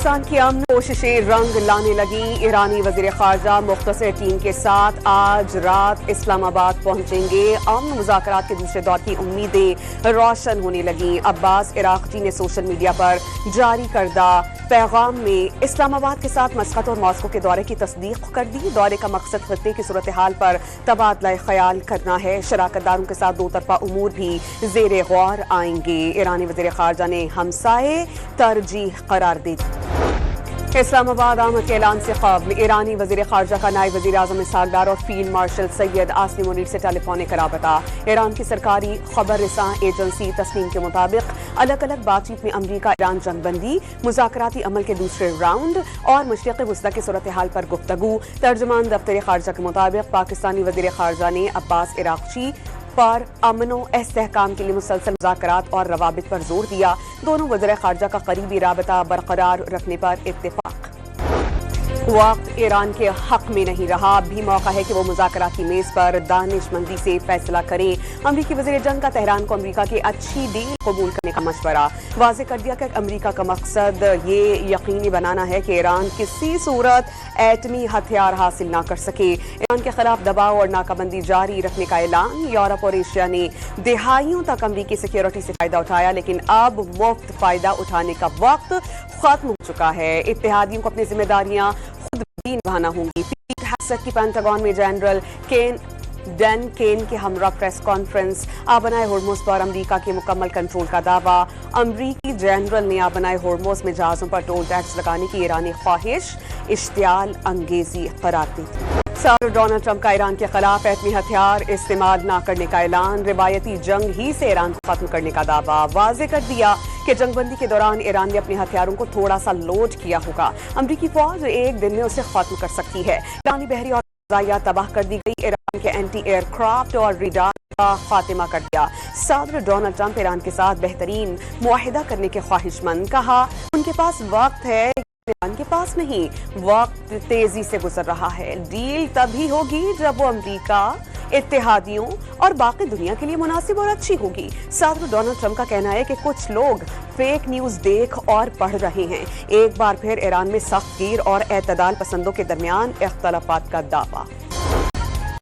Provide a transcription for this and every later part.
پاکستان کی امن کوششیں رنگ لانے لگیں۔ ایرانی وزیر خارجہ مختصر ٹیم کے ساتھ آج رات اسلام آباد پہنچیں گے۔ امن مذاکرات کے دوسرے دور کی امیدیں روشن ہونے لگیں۔ عباس عراقچی نے سوشل میڈیا پر جاری کردہ پیغام میں اسلام آباد کے ساتھ مسقط اور ماسکو کے دورے کی تصدیق کر دی۔ دورے کا مقصد خطے کی صورتحال پر تبادلہ خیال کرنا ہے۔ شراکت داروں کے ساتھ دو طرفہ امور بھی زیر غور آئیں گے۔ ایرانی وزیر خارجہ نے ہمسائے ترجیح قرار دی۔ اسلام آباد آمد کے اعلان سے قبل ایرانی وزیر خارجہ کا نائب وزیر اعظم اسحاق ڈار اور فیلڈ مارشل سید آصم منیر سے ٹیلی فونک رابطہ۔ ایران کی سرکاری خبر رساں ایجنسی تسنیم کے مطابق الگ الگ بات چیت میں امریکہ ایران جنگ بندی، مذاکراتی عمل کے دوسرے راؤنڈ اور مشرق وسطی کی صورتحال پر گفتگو۔ ترجمان دفتر خارجہ کے مطابق پاکستانی وزیر خارجہ نے عباس عراقچی پر امن و استحکام کے لیے مسلسل مذاکرات اور روابط پر زور دیا۔ دونوں وزراء خارجہ کا قریبی رابطہ برقرار رکھنے پر اتفاق۔ وقت ایران کے حق میں نہیں رہا، اب بھی موقع ہے کہ وہ مذاکرات کی میز پر دانش مندی سے فیصلہ کریں۔ امریکی وزیر جنگ کا تہران کو امریکہ کی اچھی ڈیل قبول کرنے کا مشورہ۔ واضح کر دیا کہ امریکہ کا مقصد یہ یقینی بنانا ہے کہ ایران کسی صورت ایٹمی ہتھیار حاصل نہ کر سکے۔ ایران کے خلاف دباؤ اور ناکہ بندی جاری رکھنے کا اعلان۔ یورپ اور ایشیا نے دہائیوں تک امریکی سیکیورٹی سے فائدہ اٹھایا، لیکن اب مفت فائدہ اٹھانے کا وقت ختم ہو چکا ہے۔ اتحادیوں کو اپنی ذمہ داریاں خود بھی نبھانا ہوں گی۔ پیٹ ہیگسٹ کی پینٹاگون میں جنرل ڈین کین کے ہمراہ پریس کانفرنس۔ آبنائے ہرمز پر امریکہ کے مکمل کنٹرول کا دعویٰ۔ امریکی جنرل نے آبنائے ہرمز میں جہازوں پر ٹول ٹیکس لگانے کی ایرانی خواہش اشتعال انگیزی قرار دی۔ صدر ڈونلڈ ٹرمپ کا ایران کے خلاف ایٹمی ہتھیار استعمال نہ کرنے کا اعلان۔ روایتی جنگ ہی سے ایران کو ختم کرنے کا دعویٰ۔ واضح کر دیا کہ جنگ بندی کے دوران ایران نے اپنے ہتھیاروں کو تھوڑا سا لوڈ کیا ہوگا۔ امریکی فوج ایک دن میں اسے ختم کر سکتی ہے۔ ایرانی بحری اور فضائیہ تباہ کر دی گئی۔ ایران کے اینٹی ایئر کرافٹ اور ریڈار کا خاتمہ کر دیا۔ صدر ڈونلڈ ٹرمپ ایران کے ساتھ بہترین معاہدہ کرنے کے خواہش مند، کہا ان کے پاس وقت ہے، ایران کے پاس نہیں۔ وقت تیزی سے گزر رہا ہے، ڈیل تبھی ہوگی جب وہ امریکہ، اتحادیوں اور باقی دنیا کے لیے مناسب اور اچھی ہوگی۔ صدر ڈونلڈ ٹرمپ کا کہنا ہے کہ کچھ لوگ فیک نیوز دیکھ اور پڑھ رہے ہیں۔ ایک بار پھر ایران میں سخت گیر اور اعتدال پسندوں کے درمیان اختلافات کا دعویٰ۔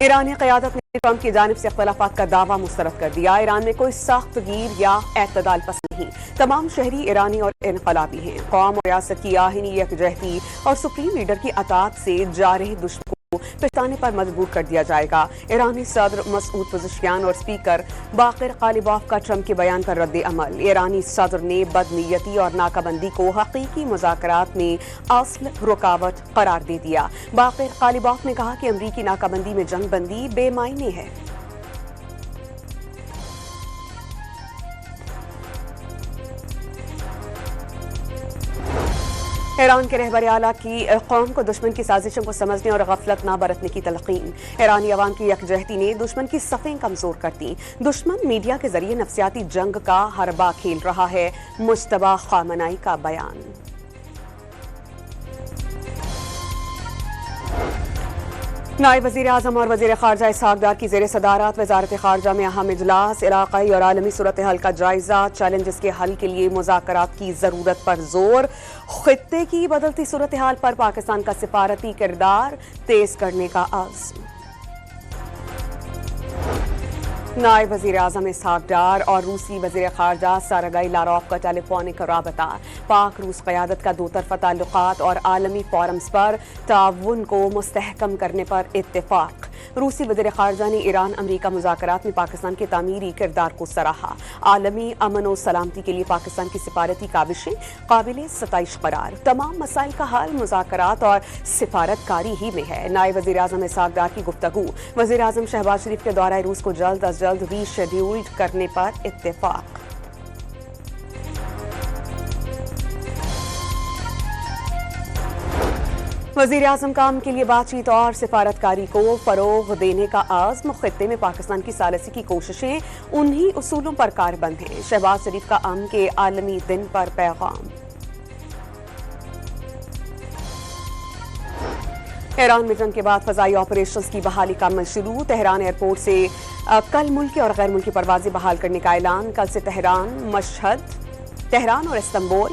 ایرانی قیادت نے ٹرمپ کی جانب سے اختلافات کا دعویٰ مسترد کر دیا۔ ایران میں کوئی سخت گیر یا اعتدال پسند نہیں، تمام شہری ایرانی اور انقلابی ہیں۔ قوم اور ریاست کی آئینی یکجہتی اور سپریم لیڈر کی اطاعت سے جارح دشمن کو پہچانے پر مجبور کر دیا جائے گا۔ ایرانی صدر مسعود پزشکیان اور اسپیکر باقر غالباف کا ٹرمپ کے بیان پر رد عمل۔ ایرانی صدر نے بدنیتی اور ناکہ بندی کو حقیقی مذاکرات میں اصل رکاوٹ قرار دے دیا۔ باقر غالباف نے کہا کہ امریکی ناکہ بندی میں جنگ بندی بے معنی ہے۔ ایران کے رہبر اعلیٰ کی قوم کو دشمن کی سازشوں کو سمجھنے اور غفلت نہ برتنے کی تلقین۔ ایرانی عوام کی یکجہتی نے دشمن کی صفیں کمزور کر دیں۔ دشمن میڈیا کے ذریعے نفسیاتی جنگ کا حربہ کھیل رہا ہے۔ مجتبیٰ خامنہئی کا بیان۔ نائب وزیر اعظم اور وزیر خارجہ اسحاق ڈار کی زیر صدارت وزارت خارجہ میں اہم اجلاس۔ علاقائی اور عالمی صورتحال کا جائزہ، چیلنجز کے حل کے لیے مذاکرات کی ضرورت پر زور۔ خطے کی بدلتی صورتحال پر پاکستان کا سفارتی کردار تیز کرنے کا عزم۔ نائب وزیر اعظم اسحاق ڈار اور روسی وزیر خارجہ سرگئی لاروف کا ٹیلی فونک رابطہ۔ پاک روس قیادت کا دو طرفہ تعلقات اور عالمی فورمز پر تعاون کو مستحکم کرنے پر اتفاق۔ روسی وزیر خارجہ نے ایران امریکہ مذاکرات میں پاکستان کے تعمیری کردار کو سراہا۔ عالمی امن و سلامتی کے لیے پاکستان کی سفارتی کاوشیں قابل ستائش قرار۔ تمام مسائل کا حل مذاکرات اور سفارت کاری ہی میں ہے۔ نائب وزیر اعظم اسحاق ڈار کی گفتگو۔ وزیر اعظم شہباز شریف کے دورہ روس کو جلد از جلد ری شیڈیولڈ کرنے پر اتفاق۔ وزیر اعظم کا امن کے لیے بات چیت اور سفارتکاری کو فروغ دینے کا عزم۔ خطے میں پاکستان کی ثالثی کی کوششیں انہی اصولوں پر کاربند ہیں۔ شہباز شریف کا امن کے عالمی دن پر پیغام۔ ایران میں جنگ کے بعد فضائی آپریشنز کی بحالی کا عمل شروع۔ تہران ایئرپورٹ سے کل ملکی اور غیر ملکی پروازیں بحال کرنے کا اعلان۔ کل سے تہران، مشہد، تہران اور Istanbul,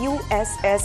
USS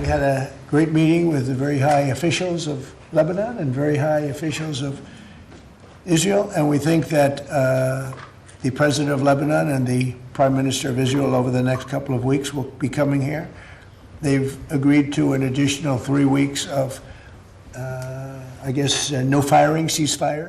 We had a great meeting with the very high officials of Lebanon and very high officials of Israel, and we think that the President of Lebanon and the Prime Minister of Israel over the next couple of weeks will be coming here. They've agreed to an additional 3 weeks of, no firing, ceasefire.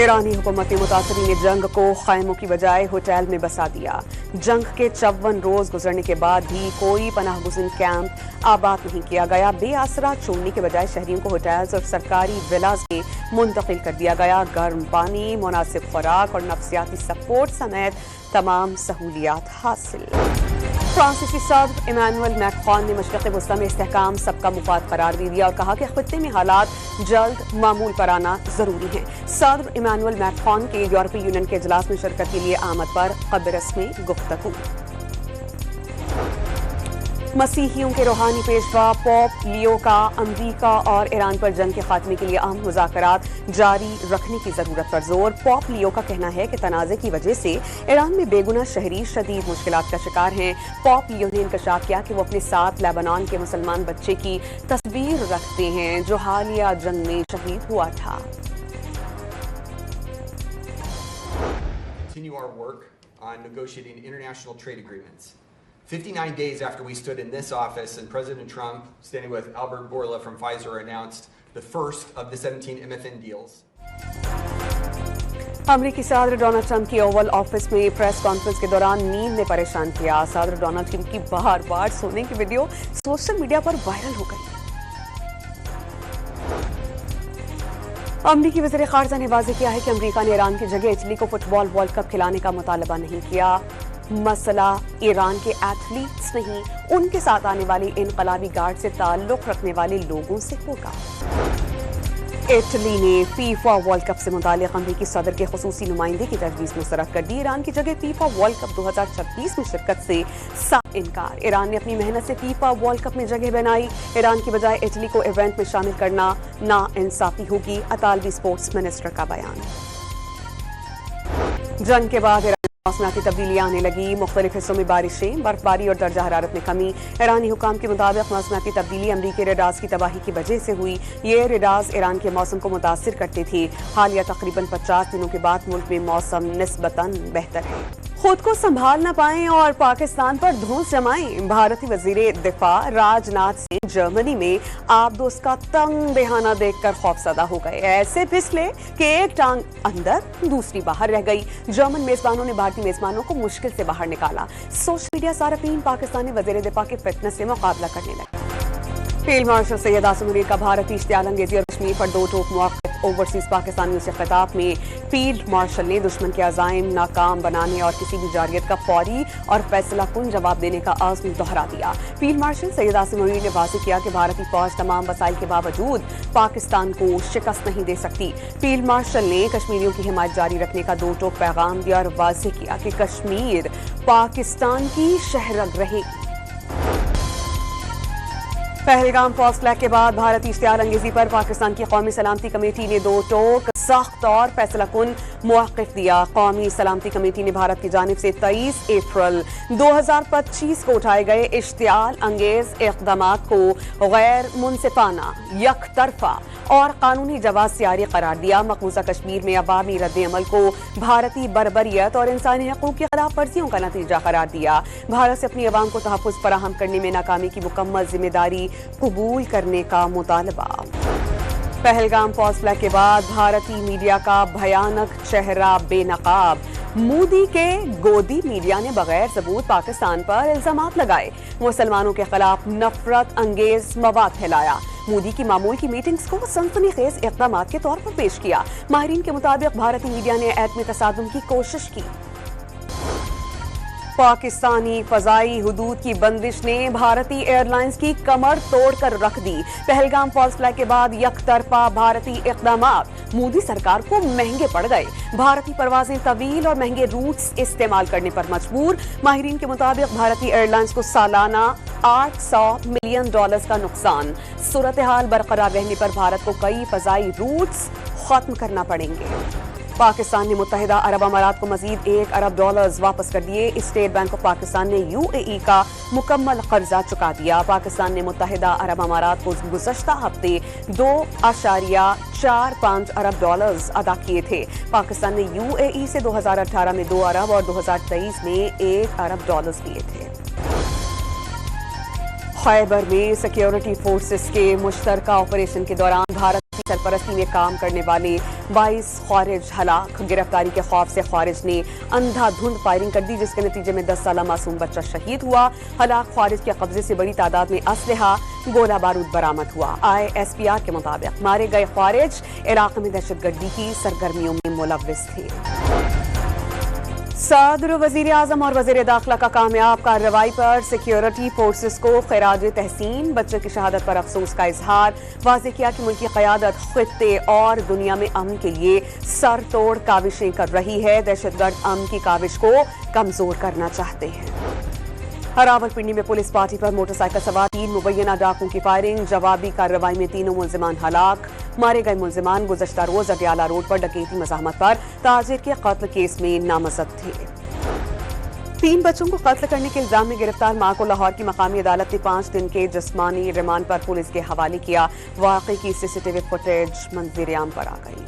ایرانی حکومت نے متاثرین جنگ کو خیموں کی بجائے hotel میں بسا دیا. جنگ کے 54 روز گزرنے کے بعد بھی کوئی پناہ گزین کیمپ آباد نہیں کیا گیا. بے آسرا چھوڑنے کے بجائے شہریوں کو ہوٹلز اور سرکاری ولاز میں منتقل کر دیا گیا. گرم پانی، مناسب خوراک اور نفسیاتی سپورٹ سمیت تمام سہولیات حاصل. فرانسیسی صدر ایمانوئل میکرون نے مشرق وسطی میں استحکام سب کا مفاد قرار دے دیا اور کہا کہ خطے میں حالات جلد معمول پر آنا ضروری ہیں. صدر ایمانوئل میکرون کے یورپی یونین کے اجلاس میں شرکت کے لیے آمد پر قبرص میں گفتگو. مسیحیوں کے روحانی پیشوا پوپ لیو کا امریکہ اور ایران پر جنگ کے خاتمے کے لیے اہم مذاکرات جاری رکھنے کی ضرورت پر زور. پوپ لیو کا کہنا ہے کہ تنازع کی وجہ سے ایران میں بے گناہ شہری شدید مشکلات کا شکار ہیں. پوپ لیو نے انکشاف کیا کہ وہ اپنے ساتھ لیبنان کے مسلمان بچے کی تصویر رکھتے ہیں جو حالیہ جنگ میں شہید ہوا تھا. Continue our work on negotiating international trade agreements. 59 days after we stood in this office and President Trump, standing with Albert Bourla from Pfizer, announced the first of the 17 MFN deals. امریکی صدر Donald Trump کی Oval office میں press conference کے دوران نیند نے پریشان کیا. صدر ڈونلڈ ٹرمپ کی بار بار سونے کی ویڈیو سوشل میڈیا پر وائرل ہو گئی. امریکی وزیر خارجہ نے واضح کیا ہے کہ امریکہ نے ایران کی جگہ اٹلی کو فٹ بال ورلڈ کپ کھلانے کا مطالبہ نہیں کیا. مسئلہ ایران کے ایتھلیٹس نہیں، ان کے ساتھ آنے والی انقلابی گارڈ سے تعلق رکھنے والے لوگوں سے ہوگا. اٹلی نے فیفا ورلڈ کپ سے متعلق امریکی صدر کے خصوصی نمائندے کی تجویز مسترد کر دی. ایران کی جگہ فیفا ورلڈ کپ 2026 میں شرکت سے صاف انکار. ایران نے اپنی محنت سے فیفا ورلڈ کپ میں جگہ بنائی. ایران کی بجائے اٹلی کو ایونٹ میں شامل کرنا ناانصافی ہوگی. اطالوی اسپورٹس منسٹر کا بیان. جنگ کے بعد ایران موسمیاتی تبدیلیاں آنے لگی. مختلف حصوں میں بارشیں، برف باری اور درجہ حرارت میں کمی. ایرانی حکام کے مطابق موسمیاتی تبدیلی امریکی ریڈارز کی تباہی کی وجہ سے ہوئی. یہ ریڈارز ایران کے موسم کو متاثر کرتے تھے. حالیہ تقریباً 50 دنوں کے بعد ملک میں موسم نسبتاً بہتر ہے. خود کو سنبھال نہ پائیں اور پاکستان پر دھونس جمائیں. بھارتی وزیر دفاع راج ناتھ سنگھ جرمنی میں آپ دوست کا تنگ دہانہ دیکھ کر خوفزدہ ہو گئے. ایسے پھسلے کہ ایک ٹانگ اندر دوسری باہر رہ گئی. جرمن میزبانوں نے بھارتی میزبانوں کو مشکل سے باہر نکالا. سوشل میڈیا صارفین پاکستانی وزیر دفاع کے فٹنس سے مقابلہ کرنے لگے. فیلڈ مارشل سید عاصم منیر کا بھارتی اشتعال انگیزی اور کشمیر پر دو ٹوک موقف. اوورسیز پاکستانیوں سے خطاب میں فیلڈ مارشل نے دشمن کے عزائم ناکام بنانے اور کسی بھی جارحیت کا فوری اور فیصلہ کن جواب دینے کا عزم دہرا دیا. فیلڈ مارشل سید عاصم منیر نے واضح کیا کہ بھارتی فوج تمام وسائل کے باوجود پاکستان کو شکست نہیں دے سکتی. فیلڈ مارشل نے کشمیریوں کی حمایت جاری رکھنے کا دو ٹوک پیغام دیا اور واضح کیا کہ کشمیر پاکستان کی شہرگ رہے گی. پہلگام فالس فلیگ کے بعد بھارتی اشتعال انگیزی پر پاکستان کی قومی سلامتی کمیٹی نے دو ٹوک سخت اور فیصلہ کن موقف دیا. قومی سلامتی کمیٹی نے بھارت کی جانب سے 23 اپریل 2025 کو اٹھائے گئے اشتعال انگیز اقدامات کو غیر منصفانہ، یک طرفہ اور قانونی جواز سے عاری قرار دیا. مقبوضہ کشمیر میں عوامی رد عمل کو بھارتی بربریت اور انسانی حقوق کی خلاف ورزیوں کا نتیجہ قرار دیا. بھارت سے اپنی عوام کو تحفظ فراہم کرنے میں ناکامی کی مکمل ذمہ داری قبول کرنے کا مطالبہ. پہلگام فالس فلیگ کے بعد بھارتی میڈیا کا بھیانک چہرہ بے نقاب. مودی کے گودی میڈیا نے بغیر ثبوت پاکستان پر الزامات لگائے. مسلمانوں کے خلاف نفرت انگیز مواد پھیلایا. مودی کی معمول کی میٹنگز کو سنسنی خیز اقدامات کے طور پر پیش کیا. ماہرین کے مطابق بھارتی میڈیا نے ایٹمی تصادم کی کوشش کی. پاکستانی فضائی حدود کی بندش نے بھارتی ایئر لائنز کی کمر توڑ کر رکھ دی. پہلگام فالس فلیگ کے بعد یک طرفہ بھارتی اقدامات مودی سرکار کو مہنگے پڑ گئے. بھارتی پروازیں طویل اور مہنگے روٹس استعمال کرنے پر مجبور. ماہرین کے مطابق بھارتی ایئر لائنز کو سالانہ $800 ملین کا نقصان. صورتحال برقرار رہنے پر بھارت کو کئی فضائی روٹس ختم کرنا پڑیں گے. پاکستان نے متحدہ عرب امارات کو مزید $1 ارب واپس کر دیے. اسٹیٹ بینک آف پاکستان نے UAE کا مکمل قرضہ چکا دیا. پاکستان نے متحدہ عرب امارات کو گزشتہ ہفتے $2.45 ارب ادا کیے تھے. پاکستان نے UAE سے 2018 میں $2 ارب اور 2023 میں $1 ارب لیے تھے. خیبر میں سیکیورٹی فورسز کے مشترکہ آپریشن کے دوران بھارتی سرپرستی میں کام کرنے والے 22 خارج ہلاک. گرفتاری کے خوف سے خارج نے اندھا دھند فائرنگ کر دی جس کے نتیجے میں 10 سالہ معصوم بچہ شہید ہوا. ہلاک خارج کے قبضے سے بڑی تعداد میں اسلحہ گولہ بارود برآمد ہوا. ISPR کے مطابق مارے گئے خارج علاقے میں دہشت گردی کی سرگرمیوں میں ملوث تھے. صدر وزیر اعظم اور وزیر داخلہ کا کامیاب کارروائی پر سیکیورٹی فورسز کو خراج تحسین. بچے کی شہادت پر افسوس کا اظہار. واضح کیا کہ ملک کی قیادت خطے اور دنیا میں امن کے لیے سر توڑ کاوشیں کر رہی ہے. دہشت گرد امن کی کاوش کو کمزور کرنا چاہتے ہیں. راولپنڈی میں پولیس پارٹی پر موٹر سائیکل سوار 3 مبینہ ڈاکوں کی فائرنگ. جوابی کارروائی میں 3 ملزمان ہلاک. مارے گئے ملزمان گزشتہ روز اڈیالہ روڈ پر ڈکیتی مزاحمت پر تاجر کے قتل کیس میں نامزد تھے. 3 بچوں کو قتل کرنے کے الزام میں گرفتار ماں کو لاہور کی مقامی عدالت نے 5 دن کے جسمانی ریمانڈ پر پولیس کے حوالے کیا. واقعے کی CCTV فوٹیج منظر عام پر آ گئی.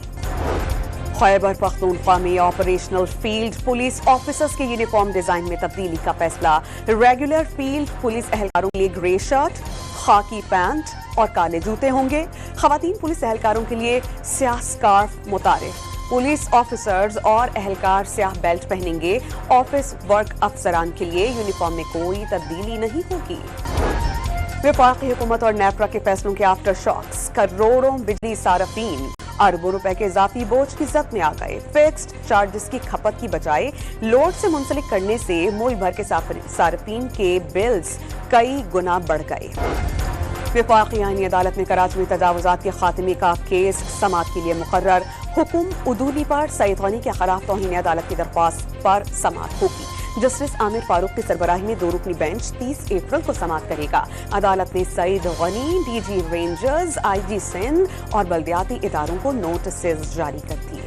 خیبر پختونخوا میں آپریشنل فیلڈ پولیس آفیسرز کے یونیفارم ڈیزائن میں تبدیلی کا فیصلہ. ریگولر فیلڈ پولیس اہلکاروں کے لیے گرے شرٹ، خاکی پینٹ اور کالے جوتے ہوں گے. خواتین پولیس اہلکاروں کے لیے سیاہ سکارف متعارف. پولیس آفیسرز اور اہلکار سیاہ بیلٹ پہنیں گے. آفس ورک افسران کے لیے یونیفارم میں کوئی تبدیلی نہیں ہوگی. وفاقی حکومت اور نیپرا کے فیصلوں کے آفٹر شاکس. کروڑوں بجلی صارفین اربوں روپے کے اضافی بوجھ کی زد میں آ گئے. فکسڈ چارجز کی کھپت کی بجائے لوڈ سے منسلک کرنے سے ملک بھر کے صارفین کے بلز کئی گنا بڑھ گئے. وفاقی آئینی عدالت میں کراچی میں تجاوزات کے خاتمے کا کیس سماعت کے لیے مقرر. حکم عدولی پر سعید غنی کے خلاف توہین عدالت کی درخواست پر سماعت ہوگی. جسٹس عامر فاروق کی سربراہی میں 2 رکنی بینچ 30 اپریل کو سماعت کرے گا. عدالت نے Saeed Ghani, DG rangers, IG Sindh اور بلدیاتی اداروں کو نوٹسز جاری کر دیے.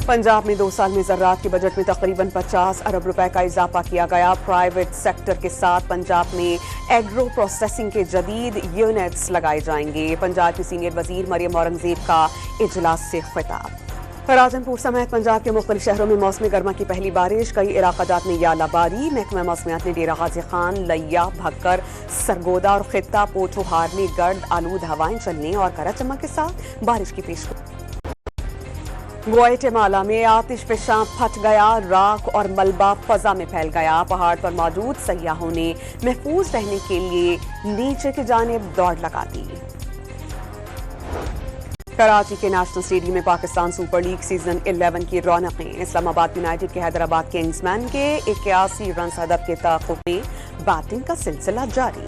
پنجاب میں 2 سال میں زراعت کے بجٹ میں تقریباً 50 ارب روپے کا اضافہ کیا گیا. پرائیویٹ سیکٹر کے ساتھ پنجاب میں ایگرو پروسیسنگ کے جدید یونٹس لگائے جائیں گے. پنجاب کی سینئر وزیر مریم اورنگزیب کا اجلاس سے خطاب. راجنپور سمیت پنجاب کے مختلف شہروں میں موسم گرما کی پہلی بارش. کئی علاقہ جات میں یالہ باری. محکمہ موسمیات نے ڈیرہ غازی خان، لیا، بھکر، سرگودا اور خطہ پوٹھوہار میں گرد آلود ہوائیں چلنے اور گرج چمک کے ساتھ بارش کی پیشگوئی. گوئٹمالا میں آتش فشاں پھٹ گیا. راکھ اور ملبہ فضا میں پھیل گیا. پہاڑ پر موجود سیاحوں نے محفوظ رہنے کے لیے نیچے کی جانب دوڑ لگا دی. کراچی کے نیشنل اسٹیڈیم میں پاکستان سپر لیگ سیزن 11 کی رونقیں. اسلام آباد یونائیٹڈ کے حیدرآباد کنگز مین کے 81 رنز ہدف کے تعاقب میں بیٹنگ کا سلسلہ جاری.